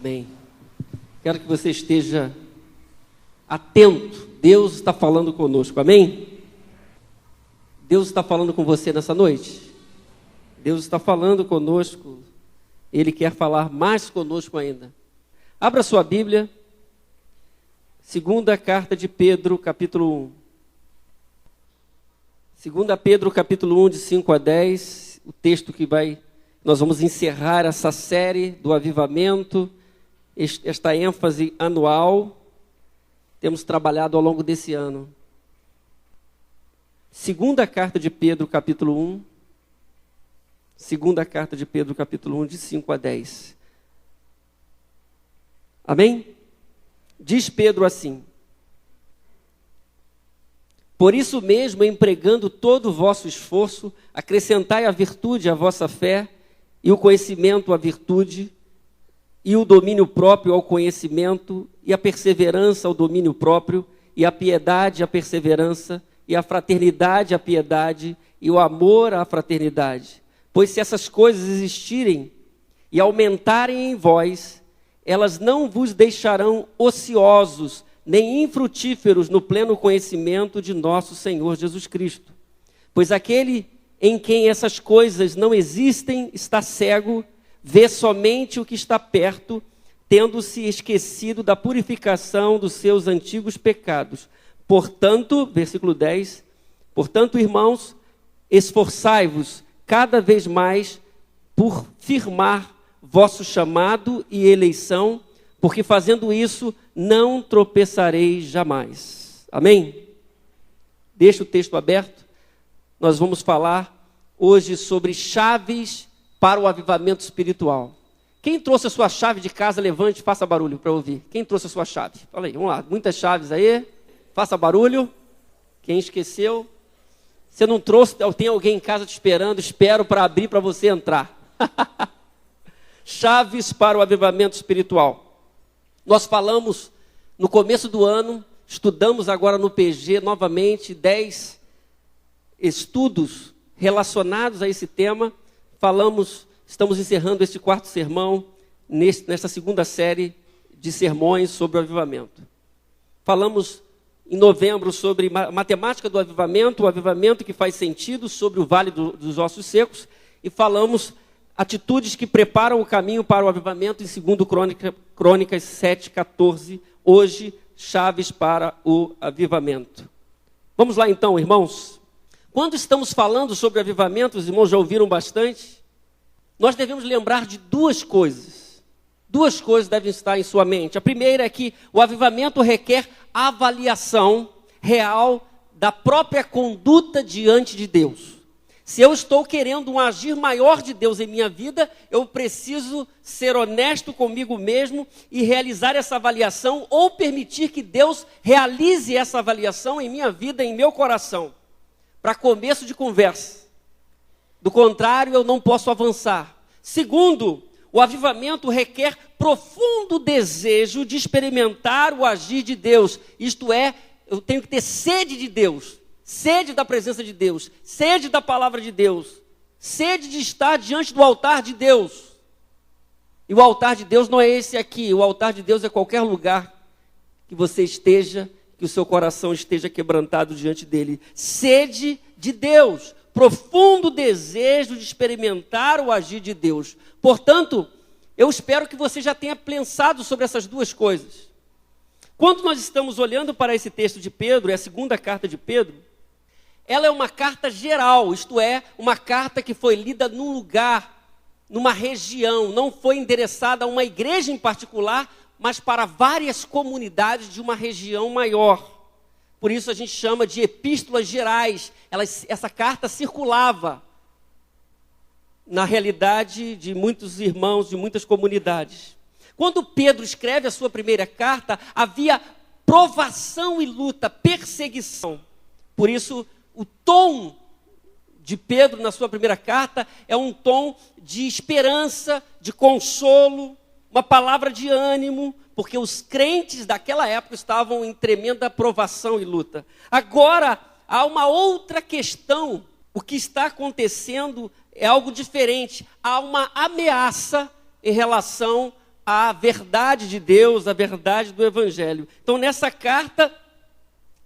Amém. Quero que você esteja atento. Deus está falando conosco. Amém? Deus está falando com você nessa noite? Deus está falando conosco. Ele quer falar mais conosco ainda. Abra sua Bíblia. Segunda carta de Pedro, capítulo 1. Segunda Pedro, capítulo 1, de 5 a 10. O texto que nós vamos encerrar essa série do avivamento, esta ênfase anual. Temos trabalhado ao longo desse ano. Segunda carta de Pedro, capítulo 1. Segunda carta de Pedro, capítulo 1, de 5 a 10. Amém? Diz Pedro assim: por isso mesmo, empregando todo o vosso esforço, acrescentai a virtude à vossa fé, e o conhecimento à virtude, e o domínio próprio ao conhecimento, e a perseverança ao domínio próprio, e a piedade à perseverança, e a fraternidade à piedade, e o amor à fraternidade. Pois se essas coisas existirem e aumentarem em vós, elas não vos deixarão ociosos, nem infrutíferos no pleno conhecimento de nosso Senhor Jesus Cristo. Pois aquele em quem essas coisas não existem está cego, vê somente o que está perto, tendo-se esquecido da purificação dos seus antigos pecados. Portanto, versículo 10, portanto, irmãos, esforçai-vos cada vez mais por firmar vosso chamado e eleição, porque fazendo isso não tropeçareis jamais. Amém? Deixa o texto aberto. Nós vamos falar hoje sobre chaves para o avivamento espiritual. Quem trouxe a sua chave de casa, levante, faça barulho para eu ouvir. Quem trouxe a sua chave? Fala aí, vamos lá, muitas chaves aí. Faça barulho. Quem esqueceu? Você não trouxe, tem alguém em casa te esperando, espero para abrir para você entrar. Chaves para o avivamento espiritual. Nós falamos no começo do ano, estudamos agora no PG novamente 10 estudos relacionados a esse tema. Estamos encerrando este quarto sermão nesta segunda série de sermões sobre o avivamento. Falamos em novembro sobre matemática do avivamento, o avivamento que faz sentido, sobre o vale dos ossos secos, e falamos atitudes que preparam o caminho para o avivamento em 2 Crônicas 7:14. Hoje, chaves para o avivamento. Vamos lá então, irmãos. Quando estamos falando sobre avivamento, os irmãos já ouviram bastante, nós devemos lembrar de duas coisas. Duas coisas devem estar em sua mente. A primeira é que o avivamento requer avaliação real da própria conduta diante de Deus. Se eu estou querendo um agir maior de Deus em minha vida, eu preciso ser honesto comigo mesmo e realizar essa avaliação, ou permitir que Deus realize essa avaliação em minha vida, em meu coração, para começo de conversa. Do contrário, eu não posso avançar. Segundo, o avivamento requer profundo desejo de experimentar o agir de Deus. Isto é, eu tenho que ter sede de Deus, sede da presença de Deus, sede da palavra de Deus, sede de estar diante do altar de Deus. E o altar de Deus não é esse aqui, o altar de Deus é qualquer lugar que você esteja, que o seu coração esteja quebrantado diante dele. Sede de Deus, profundo desejo de experimentar o agir de Deus. Portanto, eu espero que você já tenha pensado sobre essas duas coisas. Quando nós estamos olhando para esse texto de Pedro, é a segunda carta de Pedro, ela é uma carta geral, isto é, uma carta que foi lida num lugar, numa região, não foi endereçada a uma igreja em particular, mas para várias comunidades de uma região maior. Por isso a gente chama de epístolas gerais. Essa carta circulava na realidade de muitos irmãos, de muitas comunidades. Quando Pedro escreve a sua primeira carta, havia provação e luta, perseguição. Por isso, o tom de Pedro na sua primeira carta é um tom de esperança, de consolo, uma palavra de ânimo, porque os crentes daquela época estavam em tremenda provação e luta. Agora, há uma outra questão. O que está acontecendo é algo diferente. Há uma ameaça em relação a verdade de Deus, a verdade do Evangelho. Então, nessa carta,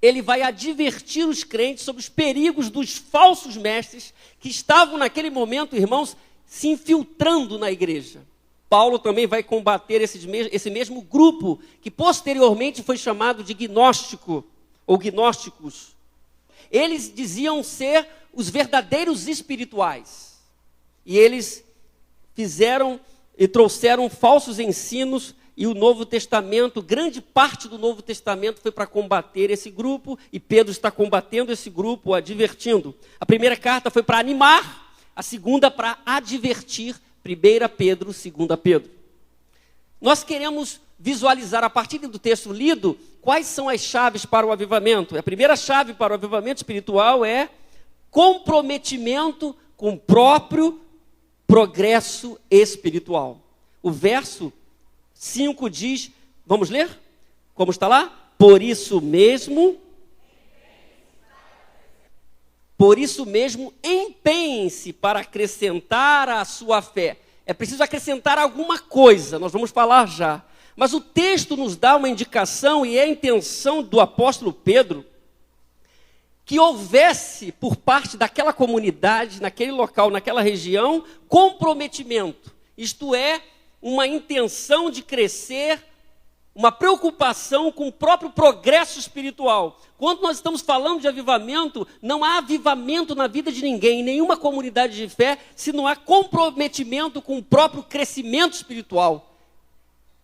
ele vai advertir os crentes sobre os perigos dos falsos mestres que estavam naquele momento, irmãos, se infiltrando na igreja. Paulo também vai combater esse mesmo grupo, que posteriormente foi chamado de gnóstico, ou gnósticos. Eles diziam ser os verdadeiros espirituais. E eles fizeram e trouxeram falsos ensinos, e o Novo Testamento, grande parte do Novo Testamento foi para combater esse grupo, e Pedro está combatendo esse grupo, advertindo. A primeira carta foi para animar, a segunda para advertir, 1 Pedro, 2 Pedro. Nós queremos visualizar, a partir do texto lido, quais são as chaves para o avivamento. A primeira chave para o avivamento espiritual é comprometimento com o próprio progresso espiritual. O verso 5 diz, vamos ler? Como está lá? Por isso mesmo, empenhem-se para acrescentar à sua fé. É preciso acrescentar alguma coisa, nós vamos falar já. Mas o texto nos dá uma indicação, e é a intenção do apóstolo Pedro, que houvesse por parte daquela comunidade, naquele local, naquela região, comprometimento. Isto é, uma intenção de crescer, uma preocupação com o próprio progresso espiritual. Quando nós estamos falando de avivamento, não há avivamento na vida de ninguém, em nenhuma comunidade de fé, se não há comprometimento com o próprio crescimento espiritual.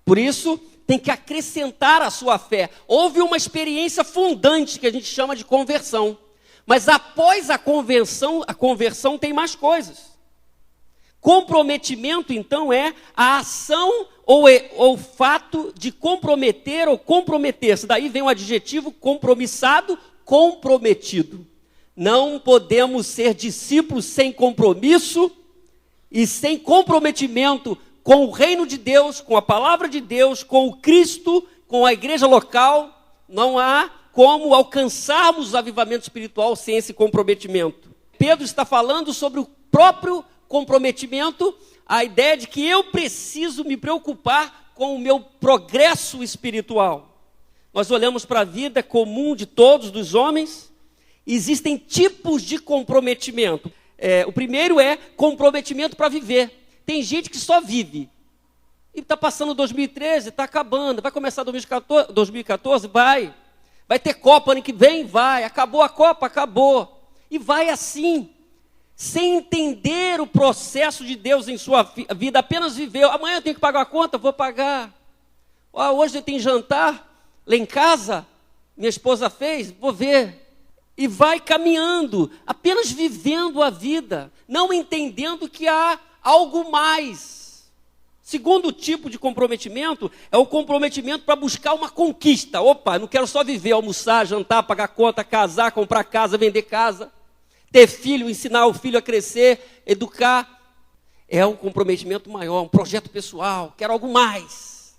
Por isso, tem que acrescentar a sua fé. Houve uma experiência fundante, que a gente chama de conversão. Mas após a conversão tem mais coisas. Comprometimento, então, é a ação ou o fato de comprometer ou comprometer-se. Daí vem o adjetivo compromissado, comprometido. Não podemos ser discípulos sem compromisso e sem comprometimento com o reino de Deus, com a palavra de Deus, com o Cristo, com a igreja local. Não há como alcançarmos o avivamento espiritual sem esse comprometimento. Pedro está falando sobre o próprio comprometimento, a ideia de que eu preciso me preocupar com o meu progresso espiritual. Nós olhamos para a vida comum de todos, dos homens, existem tipos de comprometimento. O primeiro é comprometimento para viver. Tem gente que só vive. E está passando 2013, está acabando. Vai começar 2014? Vai. Vai ter Copa ano que vem? Vai. Acabou a Copa? Acabou. E vai assim, sem entender o processo de Deus em sua vida, apenas viveu. Amanhã eu tenho que pagar a conta? Vou pagar. Hoje eu tenho jantar lá em casa, minha esposa fez, vou ver. E vai caminhando, apenas vivendo a vida, não entendendo que há algo mais. Segundo tipo de comprometimento é o comprometimento para buscar uma conquista. Opa, não quero só viver, almoçar, jantar, pagar conta, casar, comprar casa, vender casa, ter filho, ensinar o filho a crescer, educar. É um comprometimento maior, um projeto pessoal, quero algo mais.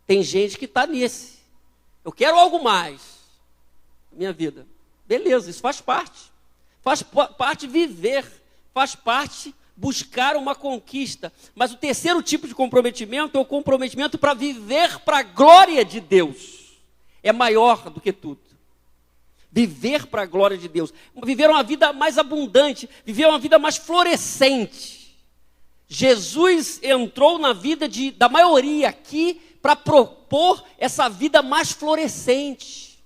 Tem gente que está nesse. Eu quero algo mais na minha vida. Beleza, isso faz parte. Faz parte viver, faz parte buscar uma conquista. Mas o terceiro tipo de comprometimento é o comprometimento para viver para a glória de Deus. É maior do que tudo. Viver para a glória de Deus. Viver uma vida mais abundante, viver uma vida mais florescente. Jesus entrou na vida da maioria aqui para propor essa vida mais florescente.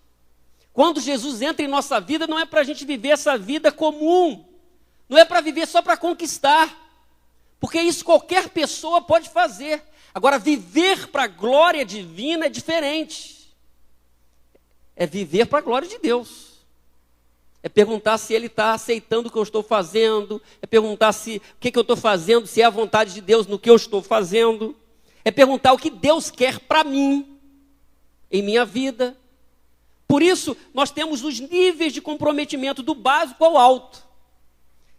Quando Jesus entra em nossa vida, não é para a gente viver essa vida comum. Não é para viver só para conquistar. Porque isso qualquer pessoa pode fazer. Agora, viver para a glória divina é diferente. É viver para a glória de Deus. É perguntar se Ele está aceitando o que eu estou fazendo. É perguntar se o que eu estou fazendo, se é a vontade de Deus no que eu estou fazendo. É perguntar o que Deus quer para mim, em minha vida. Por isso, nós temos os níveis de comprometimento do básico ao alto.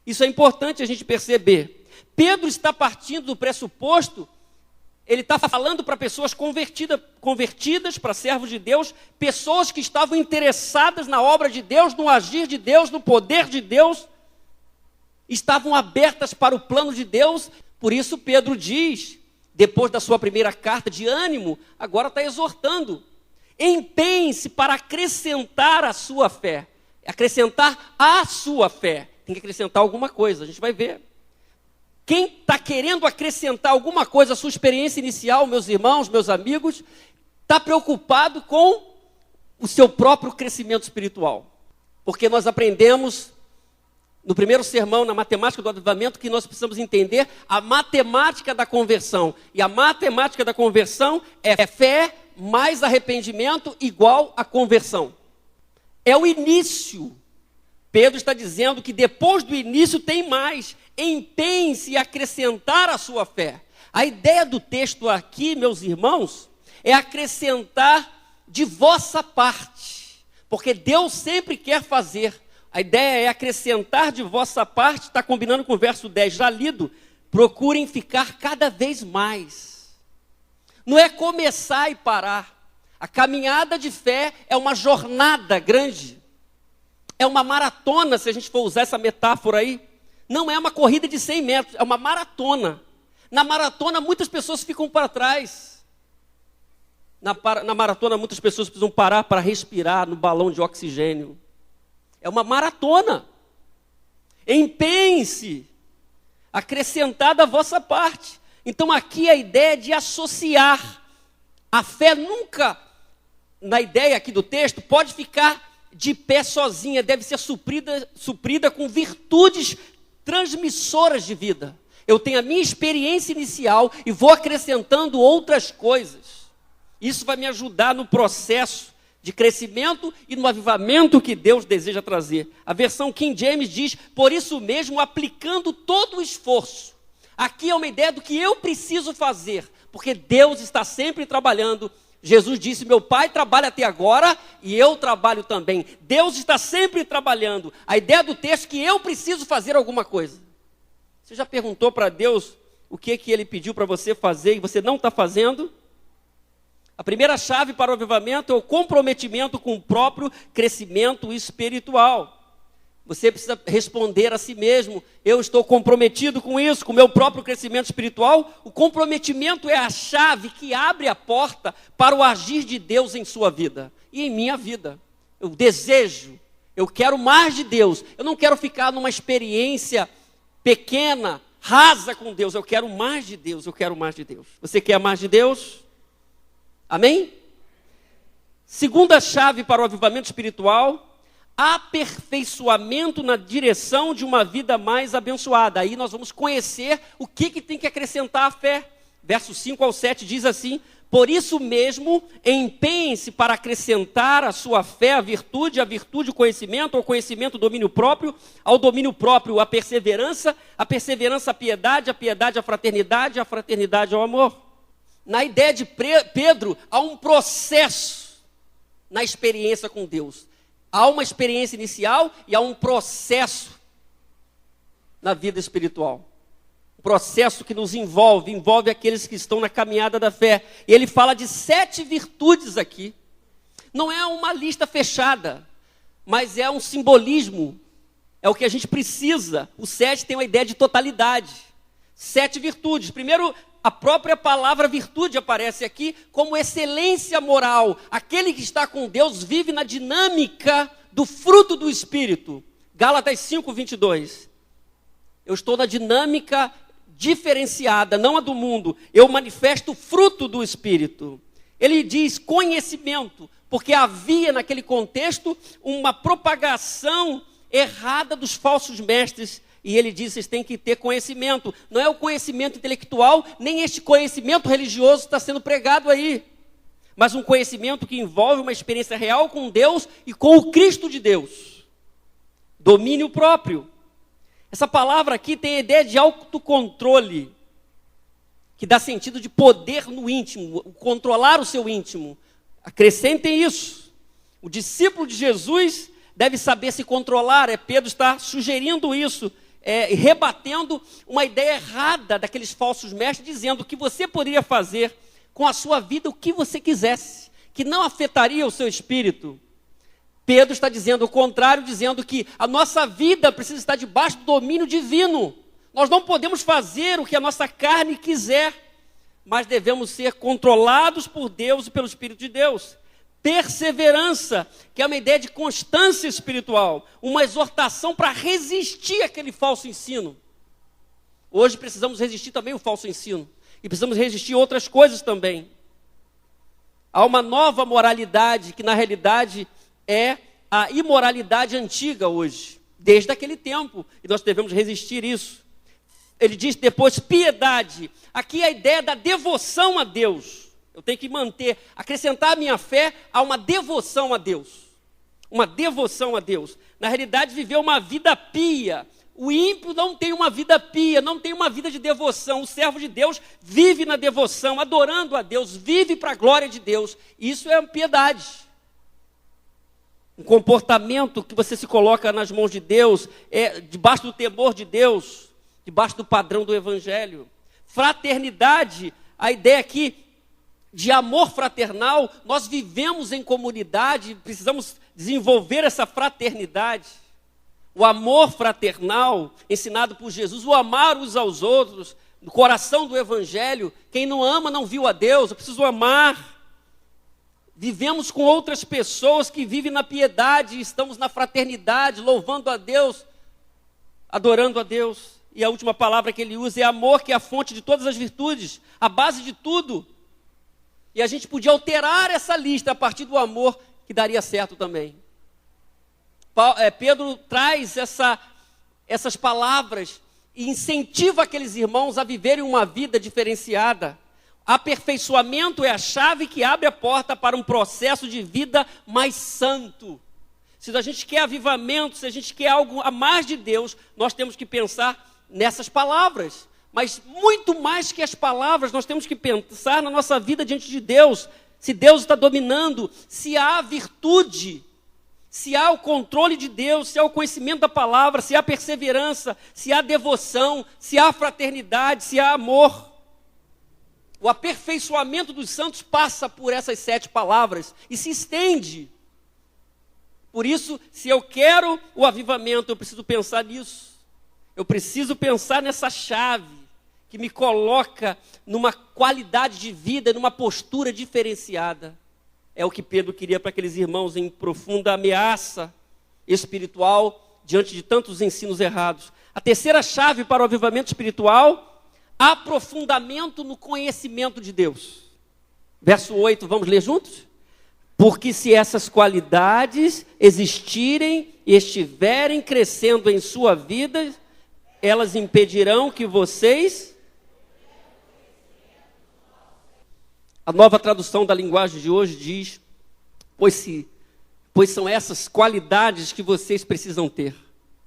Isso é importante a gente perceber. Pedro está partindo do pressuposto, ele está falando para pessoas convertidas para servos de Deus, pessoas que estavam interessadas na obra de Deus, no agir de Deus, no poder de Deus, estavam abertas para o plano de Deus. Por isso Pedro diz, depois da sua primeira carta de ânimo, agora está exortando. Empenhe-se para acrescentar a sua fé. Acrescentar a sua fé. Tem que acrescentar alguma coisa, a gente vai ver. Quem está querendo acrescentar alguma coisa à sua experiência inicial, meus irmãos, meus amigos, está preocupado com o seu próprio crescimento espiritual. Porque nós aprendemos no primeiro sermão, na matemática do avivamento, que nós precisamos entender a matemática da conversão. E a matemática da conversão é fé mais arrependimento igual a conversão. É o início. Pedro está dizendo que depois do início tem mais. Empenhe-se em acrescentar a sua fé. A ideia do texto aqui, meus irmãos, é acrescentar de vossa parte. Porque Deus sempre quer fazer. A ideia é acrescentar de vossa parte, está combinando com o verso 10 já lido. Procurem ficar cada vez mais. Não é começar e parar. A caminhada de fé é uma jornada grande. É uma maratona, se a gente for usar essa metáfora aí. Não é uma corrida de 100 metros, é uma maratona. Na maratona, muitas pessoas ficam para trás. Na maratona, muitas pessoas precisam parar para respirar no balão de oxigênio. É uma maratona. Empenhe-se, acrescentar da vossa parte. Então aqui a ideia de associar. A fé nunca, na ideia aqui do texto, pode ficar de pé sozinha. Deve ser suprida com virtudes transmissoras de vida. Eu tenho a minha experiência inicial e vou acrescentando outras coisas. Isso vai me ajudar no processo de crescimento e no avivamento que Deus deseja trazer. A versão King James diz, por isso mesmo, aplicando todo o esforço. Aqui é uma ideia do que eu preciso fazer, porque Deus está sempre trabalhando. Jesus disse, meu Pai trabalha até agora e eu trabalho também. Deus está sempre trabalhando. A ideia do texto é que eu preciso fazer alguma coisa. Você já perguntou para Deus o que Ele pediu para você fazer e você não está fazendo? A primeira chave para o avivamento é o comprometimento com o próprio crescimento espiritual. Você precisa responder a si mesmo, eu estou comprometido com isso, com o meu próprio crescimento espiritual. O comprometimento é a chave que abre a porta para o agir de Deus em sua vida e em minha vida. Eu desejo, eu quero mais de Deus. Eu não quero ficar numa experiência pequena, rasa com Deus. Eu quero mais de Deus, eu quero mais de Deus. Você quer mais de Deus? Amém? Segunda chave para o avivamento espiritual, aperfeiçoamento na direção de uma vida mais abençoada. Aí nós vamos conhecer o que tem que acrescentar à fé. Versos 5 ao 7 diz assim, por isso mesmo, empenhe-se para acrescentar à sua fé a virtude o conhecimento, ao conhecimento o domínio próprio, ao domínio próprio a perseverança a piedade, a piedade a fraternidade ao amor. Na ideia de Pedro, há um processo na experiência com Deus. Há uma experiência inicial e há um processo na vida espiritual. Um processo que nos envolve aqueles que estão na caminhada da fé. E ele fala de 7 virtudes aqui. Não é uma lista fechada, mas é um simbolismo. É o que a gente precisa. O 7 tem uma ideia de totalidade. 7 virtudes. Primeiro, a própria palavra virtude aparece aqui como excelência moral. Aquele que está com Deus vive na dinâmica do fruto do Espírito. Gálatas 5:22. Eu estou na dinâmica diferenciada, não a do mundo. Eu manifesto o fruto do Espírito. Ele diz conhecimento, porque havia naquele contexto uma propagação errada dos falsos mestres. E ele diz, vocês têm que ter conhecimento. Não é o conhecimento intelectual, nem este conhecimento religioso está sendo pregado aí. Mas um conhecimento que envolve uma experiência real com Deus e com o Cristo de Deus. Domínio próprio. Essa palavra aqui tem a ideia de autocontrole, que dá sentido de poder no íntimo, controlar o seu íntimo. Acrescentem isso. O discípulo de Jesus deve saber se controlar. Pedro está sugerindo isso. Rebatendo uma ideia errada daqueles falsos mestres, dizendo que você poderia fazer com a sua vida o que você quisesse, que não afetaria o seu espírito. Pedro está dizendo o contrário, dizendo que a nossa vida precisa estar debaixo do domínio divino. Nós não podemos fazer o que a nossa carne quiser, mas devemos ser controlados por Deus e pelo Espírito de Deus. Perseverança, que é uma ideia de constância espiritual, uma exortação para resistir àquele falso ensino. Hoje precisamos resistir também ao falso ensino, e precisamos resistir a outras coisas também. Há uma nova moralidade, que na realidade é a imoralidade antiga hoje, desde aquele tempo, e nós devemos resistir isso. Ele diz depois, piedade. Aqui é a ideia da devoção a Deus. Eu tenho que acrescentar a minha fé a uma devoção a Deus. Uma devoção a Deus. Na realidade, viver uma vida pia. O ímpio não tem uma vida pia, não tem uma vida de devoção. O servo de Deus vive na devoção, adorando a Deus, vive para a glória de Deus. Isso é piedade. Um comportamento que você se coloca nas mãos de Deus, debaixo do temor de Deus, debaixo do padrão do Evangelho. Fraternidade, a ideia aqui de amor fraternal, nós vivemos em comunidade, precisamos desenvolver essa fraternidade. O amor fraternal, ensinado por Jesus, o amar uns aos outros, no coração do Evangelho. Quem não ama não viu a Deus, eu preciso amar. Vivemos com outras pessoas que vivem na piedade, estamos na fraternidade, louvando a Deus, adorando a Deus. E a última palavra que ele usa é amor, que é a fonte de todas as virtudes, a base de tudo. E a gente podia alterar essa lista a partir do amor, que daria certo também. Pedro traz essas palavras e incentiva aqueles irmãos a viverem uma vida diferenciada. Aperfeiçoamento é a chave que abre a porta para um processo de vida mais santo. Se a gente quer avivamento, se a gente quer algo a mais de Deus, nós temos que pensar nessas palavras. Mas muito mais que as palavras, nós temos que pensar na nossa vida diante de Deus. Se Deus está dominando, se há virtude, se há o controle de Deus, se há o conhecimento da palavra, se há perseverança, se há devoção, se há fraternidade, se há amor. O aperfeiçoamento dos santos passa por essas 7 palavras e se estende. Por isso, se eu quero o avivamento, eu preciso pensar nisso. Eu preciso pensar nessa chave que me coloca numa qualidade de vida, numa postura diferenciada. É o que Pedro queria para aqueles irmãos em profunda ameaça espiritual diante de tantos ensinos errados. A terceira chave para o avivamento espiritual, aprofundamento no conhecimento de Deus. Verso 8, vamos ler juntos? Porque se essas qualidades existirem e estiverem crescendo em sua vida, elas impedirão que vocês... A nova tradução da linguagem de hoje diz, pois são essas qualidades que vocês precisam ter.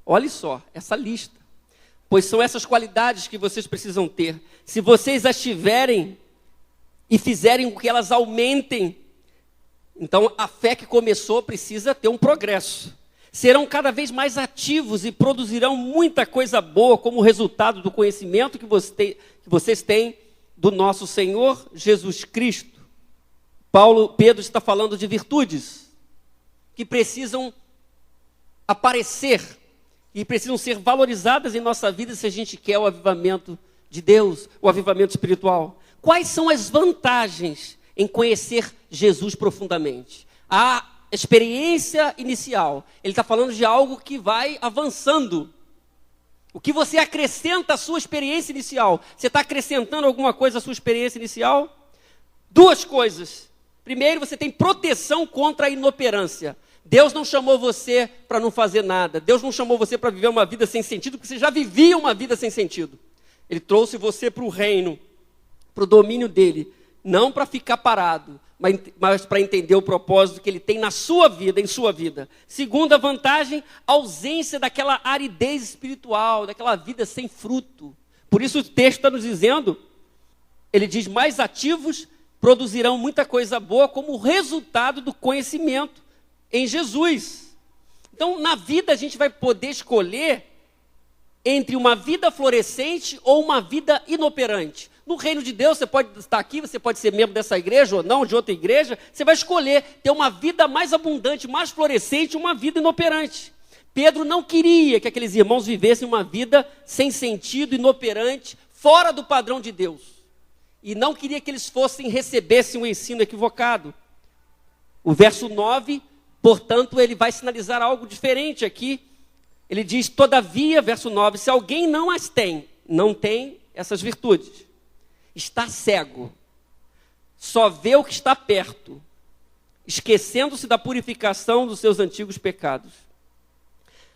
Olha só, essa lista. Pois são essas qualidades que vocês precisam ter. Se vocês as tiverem e fizerem com que elas aumentem, então a fé que começou precisa ter um progresso. Serão cada vez mais ativos e produzirão muita coisa boa como resultado do conhecimento que vocês têm do nosso Senhor Jesus Cristo. Pedro está falando de virtudes que precisam aparecer e precisam ser valorizadas em nossa vida se a gente quer o avivamento de Deus, o avivamento espiritual. Quais são as vantagens em conhecer Jesus profundamente? A experiência inicial, ele está falando de algo que vai avançando. O que você acrescenta à sua experiência inicial? Você está acrescentando alguma coisa à sua experiência inicial? 2 coisas. Primeiro, você tem proteção contra a inoperância. Deus não chamou você para não fazer nada. Deus não chamou você para viver uma vida sem sentido, porque você já vivia uma vida sem sentido. Ele trouxe você para o reino, para o domínio dele. Não para ficar parado, mas para entender o propósito que ele tem na sua vida, em sua vida. Segunda vantagem, ausência daquela aridez espiritual, daquela vida sem fruto. Por isso o texto está nos dizendo, ele diz, mais ativos produzirão muita coisa boa como resultado do conhecimento em Jesus. Então, na vida a gente vai poder escolher entre uma vida florescente ou uma vida inoperante. No reino de Deus, você pode estar aqui, você pode ser membro dessa igreja ou não, de outra igreja. Você vai escolher ter uma vida mais abundante, mais florescente, uma vida inoperante. Pedro não queria que aqueles irmãos vivessem uma vida sem sentido, inoperante, fora do padrão de Deus. e não queria que eles recebessem um ensino equivocado. O verso 9, portanto, ele vai sinalizar algo diferente aqui. Ele diz, todavia, verso 9, se alguém não tem essas virtudes, está cego, só vê o que está perto, esquecendo-se da purificação dos seus antigos pecados.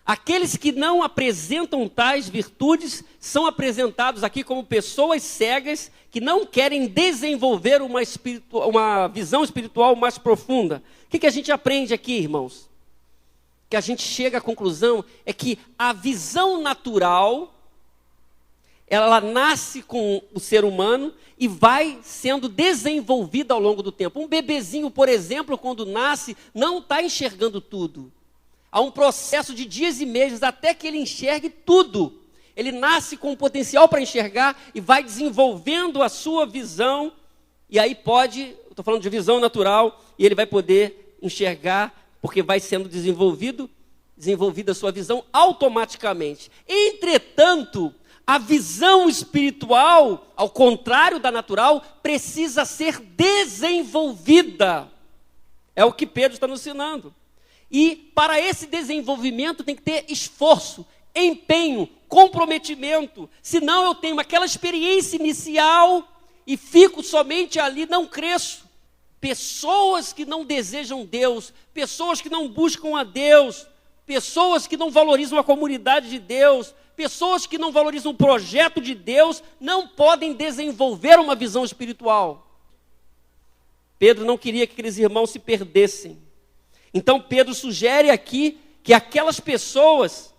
Aqueles que não apresentam tais virtudes são apresentados aqui como pessoas cegas que não querem desenvolver uma visão espiritual mais profunda. O que a gente aprende aqui, irmãos? Que a gente chega à conclusão é que a visão natural, ela nasce com o ser humano e vai sendo desenvolvida ao longo do tempo. Um bebezinho, por exemplo, quando nasce, não está enxergando tudo. Há um processo de dias e meses até que ele enxergue tudo. Ele nasce com um potencial para enxergar e vai desenvolvendo a sua visão. E aí estou falando de visão natural, e ele vai poder enxergar, porque vai sendo desenvolvida a sua visão automaticamente. Entretanto, a visão espiritual, ao contrário da natural, precisa ser desenvolvida. É o que Pedro está nos ensinando. E para esse desenvolvimento tem que ter esforço, empenho, comprometimento. Senão eu tenho aquela experiência inicial e fico somente ali, não cresço. Pessoas que não desejam Deus, pessoas que não buscam a Deus, pessoas que não valorizam a comunidade de Deus, pessoas que não valorizam o projeto de Deus, não podem desenvolver uma visão espiritual. Pedro não queria que aqueles irmãos se perdessem. Então Pedro sugere aqui que aquelas pessoas,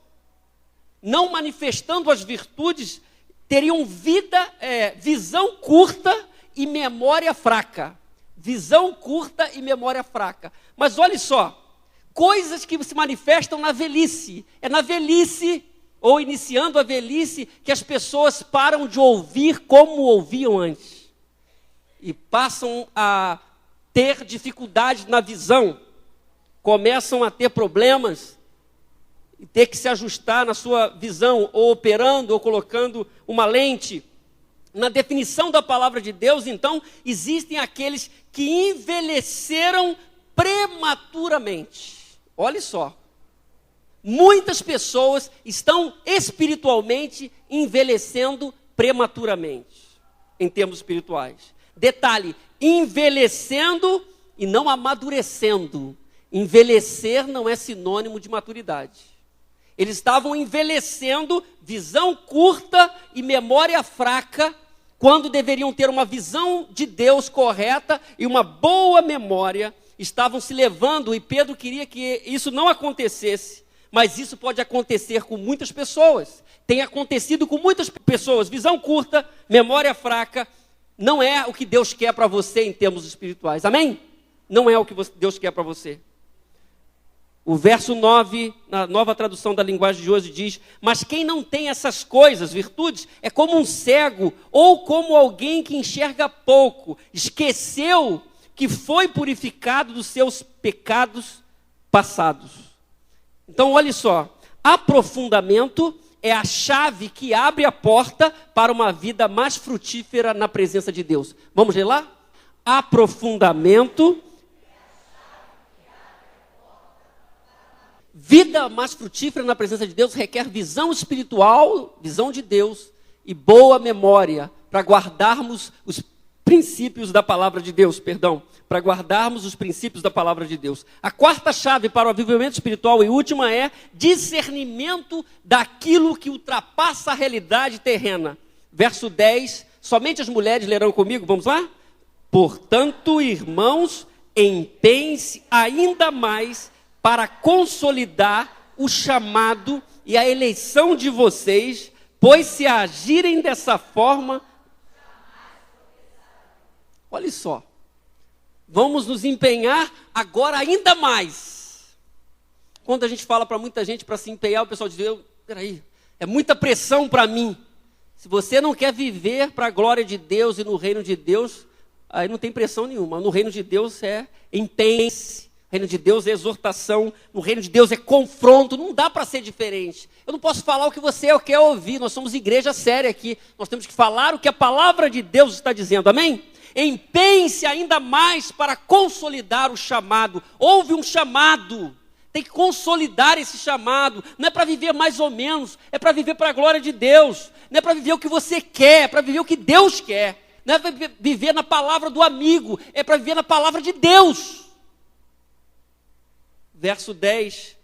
não manifestando as virtudes, teriam visão curta e memória fraca. Visão curta e memória fraca. Mas olha só, coisas que se manifestam na velhice. É na velhice, ou iniciando a velhice, que as pessoas param de ouvir como ouviam antes. E passam a ter dificuldade na visão. Começam a ter problemas e ter que se ajustar na sua visão, ou operando, ou colocando uma lente. Na definição da palavra de Deus, então, existem aqueles que envelheceram prematuramente. Olha só, muitas pessoas estão espiritualmente envelhecendo prematuramente, em termos espirituais. Detalhe, envelhecendo e não amadurecendo. Envelhecer não é sinônimo de maturidade. Eles estavam envelhecendo, visão curta e memória fraca, quando deveriam ter uma visão de Deus correta e uma boa memória. Estavam se levando, e Pedro queria que isso não acontecesse, mas isso pode acontecer com muitas pessoas. Tem acontecido com muitas pessoas. Visão curta, memória fraca, não é o que Deus quer para você em termos espirituais. Amém? Não é o que Deus quer para você. O verso 9, na nova tradução da linguagem de hoje, diz: mas quem não tem essas coisas, virtudes, é como um cego, ou como alguém que enxerga pouco, esqueceu que foi purificado dos seus pecados passados. Então, olha só, aprofundamento é a chave que abre a porta para uma vida mais frutífera na presença de Deus. Vamos ler lá? Aprofundamento. Vida mais frutífera na presença de Deus requer visão espiritual, visão de Deus e boa memória para guardarmos os princípios da palavra de Deus, para guardarmos os princípios da palavra de Deus. A quarta chave para o avivamento espiritual e última é discernimento daquilo que ultrapassa a realidade terrena. Verso 10, somente as mulheres lerão comigo, vamos lá? Portanto, irmãos, empenhem-se ainda mais para consolidar o chamado e a eleição de vocês, pois se agirem dessa forma, olha só, vamos nos empenhar agora ainda mais. Quando a gente fala para muita gente para se empenhar, o pessoal diz: peraí, é muita pressão para mim. Se você não quer viver para a glória de Deus e no reino de Deus, aí não tem pressão nenhuma. No reino de Deus é empenhe-se. reino de Deus é exortação, no reino de Deus é confronto, não dá para ser diferente. Eu não posso falar o que você quer ouvir, nós somos igreja séria aqui, nós temos que falar o que a palavra de Deus está dizendo, amém? Empenhe-se ainda mais para consolidar o chamado. Houve um chamado, tem que consolidar esse chamado, não é para viver mais ou menos, é para viver para a glória de Deus, não é para viver o que você quer, é para viver o que Deus quer, não é para viver na palavra do amigo, é para viver na palavra de Deus. Verso 10,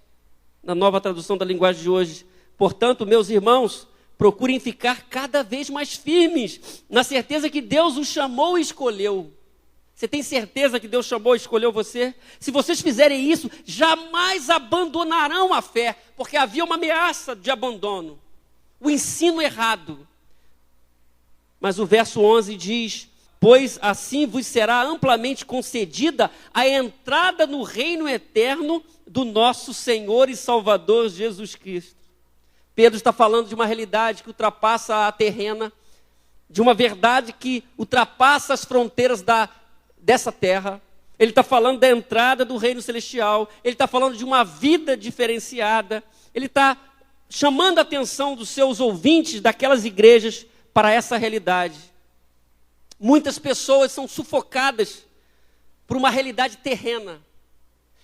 na nova tradução da linguagem de hoje. Portanto, meus irmãos, procurem ficar cada vez mais firmes, na certeza que Deus os chamou e escolheu. Você tem certeza que Deus chamou e escolheu você? Se vocês fizerem isso, jamais abandonarão a fé, porque havia uma ameaça de abandono, o ensino errado. Mas o verso 11 diz: pois assim vos será amplamente concedida a entrada no reino eterno do nosso Senhor e Salvador Jesus Cristo. Pedro está falando de uma realidade que ultrapassa a terrena, de uma verdade que ultrapassa as fronteiras dessa terra. Ele está falando da entrada do reino celestial, ele está falando de uma vida diferenciada, ele está chamando a atenção dos seus ouvintes daquelas igrejas para essa realidade. Muitas pessoas são sufocadas por uma realidade terrena.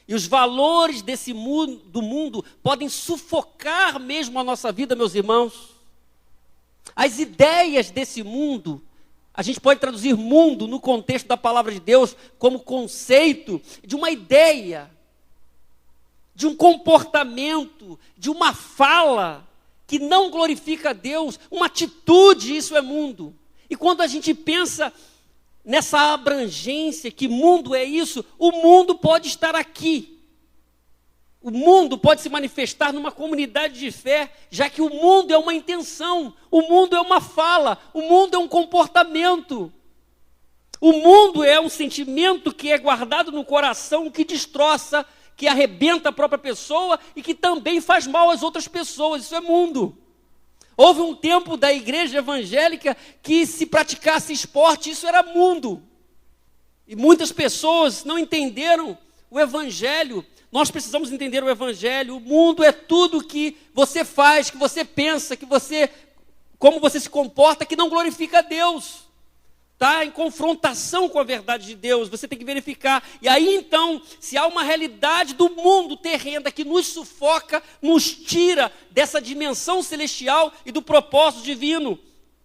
E os valores desse mundo, do mundo podem sufocar mesmo a nossa vida, meus irmãos. As ideias desse mundo, a gente pode traduzir mundo no contexto da palavra de Deus como conceito de uma ideia, de um comportamento, de uma fala que não glorifica a Deus, uma atitude, isso é mundo. E quando a gente pensa nessa abrangência, que mundo é isso, o mundo pode estar aqui. O mundo pode se manifestar numa comunidade de fé, já que o mundo é uma intenção, o mundo é uma fala, o mundo é um comportamento. O mundo é um sentimento que é guardado no coração, que destroça, que arrebenta a própria pessoa e que também faz mal às outras pessoas. Isso é mundo. Houve um tempo da igreja evangélica que se praticasse esporte, isso era mundo. E muitas pessoas não entenderam o evangelho. Nós precisamos entender o evangelho. O mundo é tudo que você faz, que você pensa, como você se comporta, que não glorifica a Deus. Está em confrontação com a verdade de Deus, você tem que verificar. E aí então, se há uma realidade do mundo terrena que nos sufoca, nos tira dessa dimensão celestial e do propósito divino,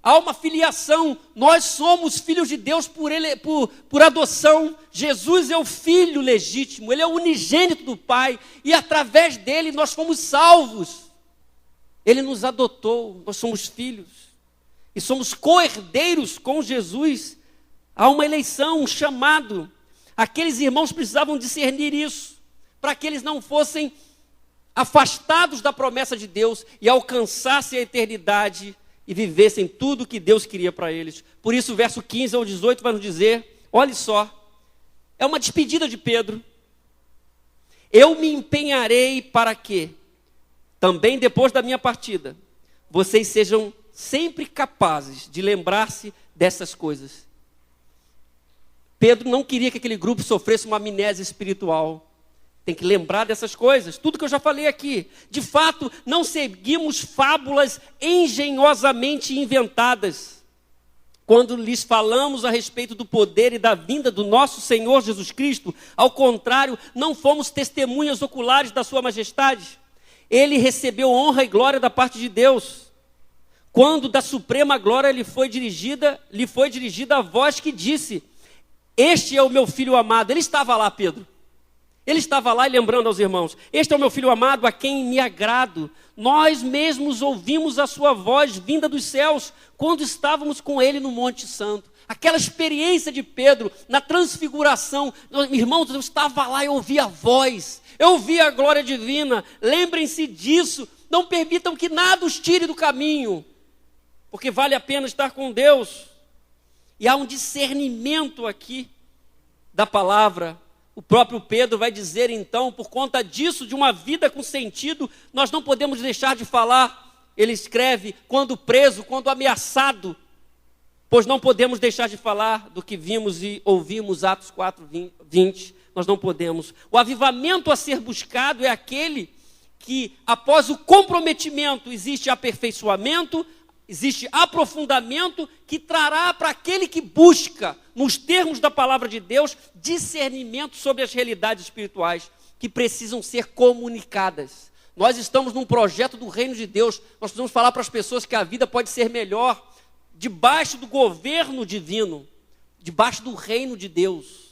há uma filiação. Nós somos filhos de Deus por adoção. Jesus é o filho legítimo, ele é o unigênito do Pai, e através dele nós fomos salvos. Ele nos adotou, nós somos filhos. E somos co-herdeiros com Jesus. Há uma eleição, um chamado. Aqueles irmãos precisavam discernir isso, para que eles não fossem afastados da promessa de Deus e alcançassem a eternidade e vivessem tudo o que Deus queria para eles. Por isso o verso 15 ao 18 vai nos dizer, olha só, é uma despedida de Pedro. Eu me empenharei para que, também depois da minha partida, vocês sejam sempre capazes de lembrar-se dessas coisas. Pedro não queria que aquele grupo sofresse uma amnésia espiritual. Tem que lembrar dessas coisas, tudo que eu já falei aqui. De fato, não seguimos fábulas engenhosamente inventadas. Quando lhes falamos a respeito do poder e da vinda do nosso Senhor Jesus Cristo, ao contrário, não fomos testemunhas oculares da sua majestade. Ele recebeu honra e glória da parte de Deus. Quando da suprema glória lhe foi dirigida a voz que disse, este é o meu filho amado. Ele estava lá, Pedro. Ele estava lá e lembrando aos irmãos, este é o meu filho amado a quem me agrado. Nós mesmos ouvimos a sua voz vinda dos céus, quando estávamos com ele no Monte Santo. Aquela experiência de Pedro na transfiguração. Irmãos, eu estava lá e ouvi a voz. Eu ouvi a glória divina. Lembrem-se disso. Não permitam que nada os tire do caminho. Porque vale a pena estar com Deus. E há um discernimento aqui da palavra. O próprio Pedro vai dizer então, por conta disso, de uma vida com sentido, nós não podemos deixar de falar. Ele escreve, quando preso, quando ameaçado, pois não podemos deixar de falar do que vimos e ouvimos, Atos 4, 20. nós não podemos. O avivamento a ser buscado é aquele que, após o comprometimento, existe aperfeiçoamento, existe aprofundamento, que trará para aquele que busca, nos termos da palavra de Deus, discernimento sobre as realidades espirituais que precisam ser comunicadas. Nós estamos num projeto do reino de Deus, nós precisamos falar para as pessoas que a vida pode ser melhor debaixo do governo divino, debaixo do reino de Deus,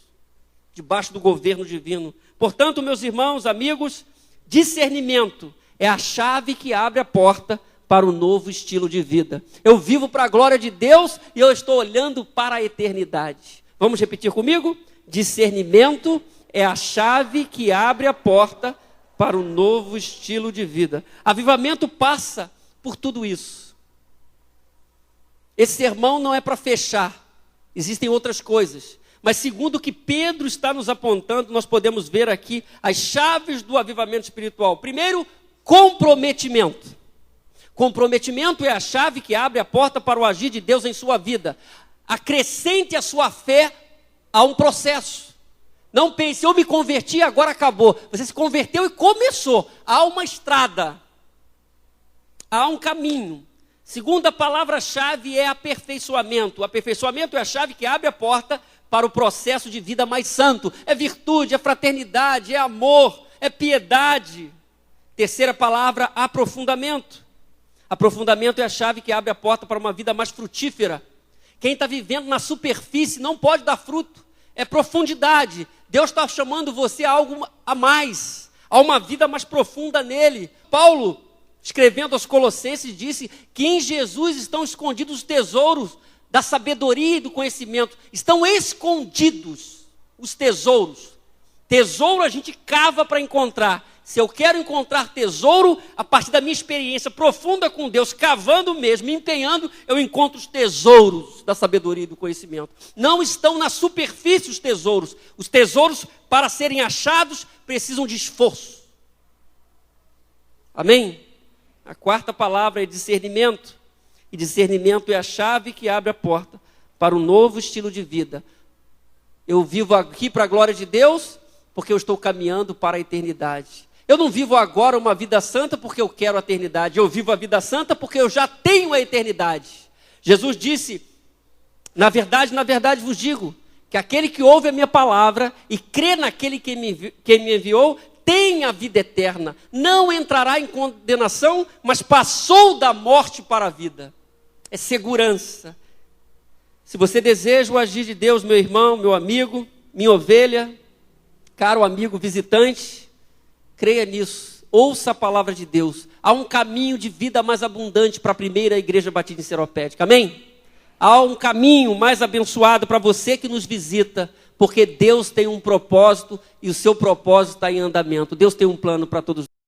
debaixo do governo divino. Portanto, meus irmãos, amigos, discernimento é a chave que abre a porta para o novo estilo de vida. Eu vivo para a glória de Deus e eu estou olhando para a eternidade. Vamos repetir comigo? Discernimento é a chave que abre a porta para o novo estilo de vida. Avivamento passa por tudo isso. Esse sermão não é para fechar. Existem outras coisas. Mas segundo o que Pedro está nos apontando, nós podemos ver aqui as chaves do avivamento espiritual. Primeiro, comprometimento. Comprometimento é a chave que abre a porta para o agir de Deus em sua vida. Acrescente a sua fé a um processo. Não pense, eu me converti, agora acabou. Você se converteu e começou. Há uma estrada. Há um caminho. Segunda palavra-chave é aperfeiçoamento. O aperfeiçoamento é a chave que abre a porta para o processo de vida mais santo. É virtude, é fraternidade, é amor, é piedade. Terceira palavra, aprofundamento. Aprofundamento é a chave que abre a porta para uma vida mais frutífera. Quem está vivendo na superfície não pode dar fruto. É profundidade. Deus está chamando você a algo a mais, a uma vida mais profunda nele. Paulo, escrevendo aos Colossenses, disse que em Jesus estão escondidos os tesouros da sabedoria e do conhecimento. Estão escondidos os tesouros. Tesouro a gente cava para encontrar. Se eu quero encontrar tesouro, a partir da minha experiência profunda com Deus, cavando mesmo, me empenhando, eu encontro os tesouros da sabedoria e do conhecimento. Não estão na superfície os tesouros. Os tesouros, para serem achados, precisam de esforço. Amém? A quarta palavra é discernimento. E discernimento é a chave que abre a porta para um novo estilo de vida. Eu vivo aqui para a glória de Deus, porque eu estou caminhando para a eternidade. Eu não vivo agora uma vida santa porque eu quero a eternidade. Eu vivo a vida santa porque eu já tenho a eternidade. Jesus disse, na verdade vos digo, que aquele que ouve a minha palavra e crê naquele que me enviou, tem a vida eterna. Não entrará em condenação, mas passou da morte para a vida. É segurança. Se você deseja o agir de Deus, meu irmão, meu amigo, minha ovelha, caro amigo visitante, creia nisso, ouça a palavra de Deus. Há um caminho de vida mais abundante para a primeira igreja batista em Seropédica, amém? Há um caminho mais abençoado para você que nos visita, porque Deus tem um propósito e o seu propósito está em andamento. Deus tem um plano para todos nós.